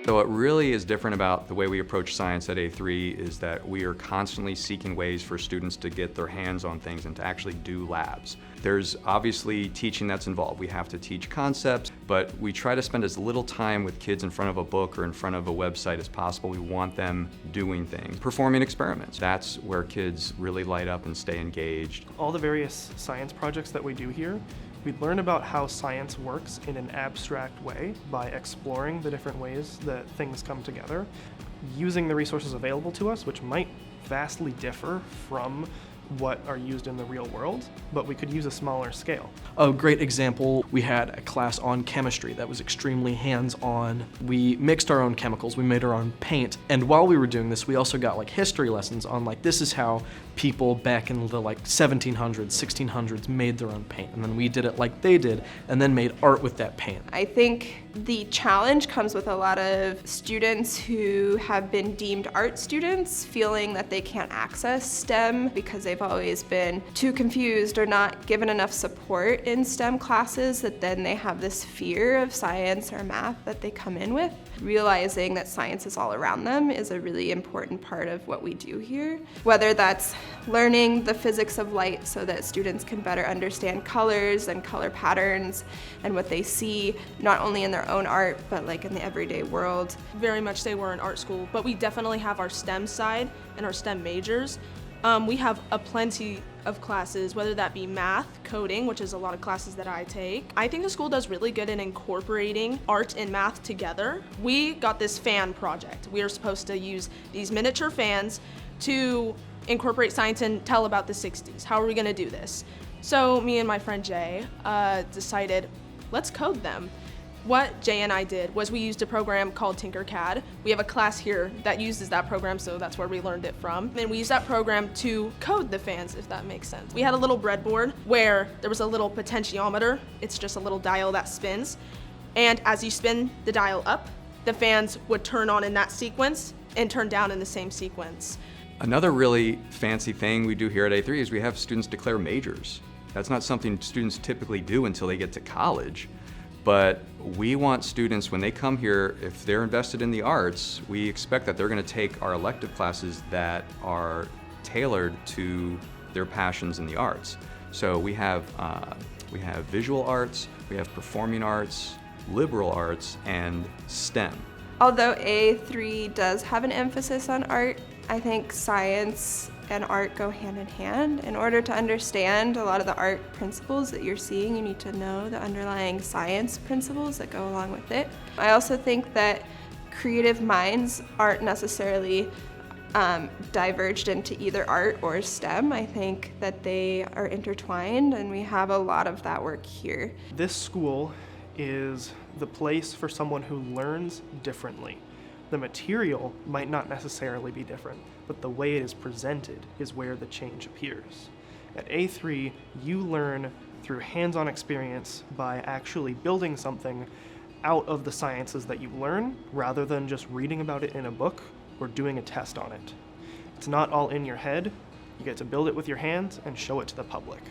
So what really is different about the way we approach science at A3 is that we are constantly seeking ways for students to get their hands on things and to actually do labs. There's obviously teaching that's involved. We have to teach concepts, but we try to spend as little time with kids in front of a book or in front of a website as possible. We want them doing things, performing experiments. That's where kids really light up and stay engaged. All the various science projects that we do here, we learn about how science works in an abstract way by exploring the different ways that things come together, using the resources available to us, which might vastly differ from what are used in the real world, but we could use a smaller scale. A great example, we had a class on chemistry that was extremely hands-on. We mixed our own chemicals, we made our own paint, and while we were doing this, we also got history lessons on this is how people back in the 1700s, 1600s made their own paint, and then we did it like they did, and then made art with that paint. I think the challenge comes with a lot of students who have been deemed art students feeling that they can't access STEM because they've always been too confused or not given enough support in STEM classes, that then they have this fear of science or math that they come in with. Realizing that science is all around them is a really important part of what we do here. Whether that's learning the physics of light so that students can better understand colors and color patterns and what they see, not only in their own art, but in the everyday world. Very much say we're an art school, but we definitely have our STEM side and our STEM majors. We have a plenty of classes, whether that be math, coding, which is a lot of classes that I take. I think the school does really good in incorporating art and math together. We got this fan project. We are supposed to use these miniature fans to incorporate science and tell about the 60s. How are we gonna do this? So me and my friend Jay decided, let's code them. What Jay and I did was we used a program called Tinkercad. We have a class here that uses that program, so that's where we learned it from. And we used that program to code the fans, if that makes sense. We had a little breadboard where there was a little potentiometer. It's just a little dial that spins. And as you spin the dial up, the fans would turn on in that sequence and turn down in the same sequence. Another really fancy thing we do here at A3 is we have students declare majors. That's not something students typically do until they get to college. But we want students, when they come here, if they're invested in the arts, we expect that they're going to take our elective classes that are tailored to their passions in the arts. So we have visual arts, we have performing arts, liberal arts, and STEM. Although A3 does have an emphasis on art, I think science and art go hand in hand. In order to understand a lot of the art principles that you're seeing, you need to know the underlying science principles that go along with it. I also think that creative minds aren't necessarily diverged into either art or STEM. I think that they are intertwined, and we have a lot of that work here. This school is the place for someone who learns differently. The material might not necessarily be different, but the way it is presented is where the change appears. At A3, you learn through hands-on experience by actually building something out of the sciences that you learn, rather than just reading about it in a book or doing a test on it. It's not all in your head. You get to build it with your hands and show it to the public.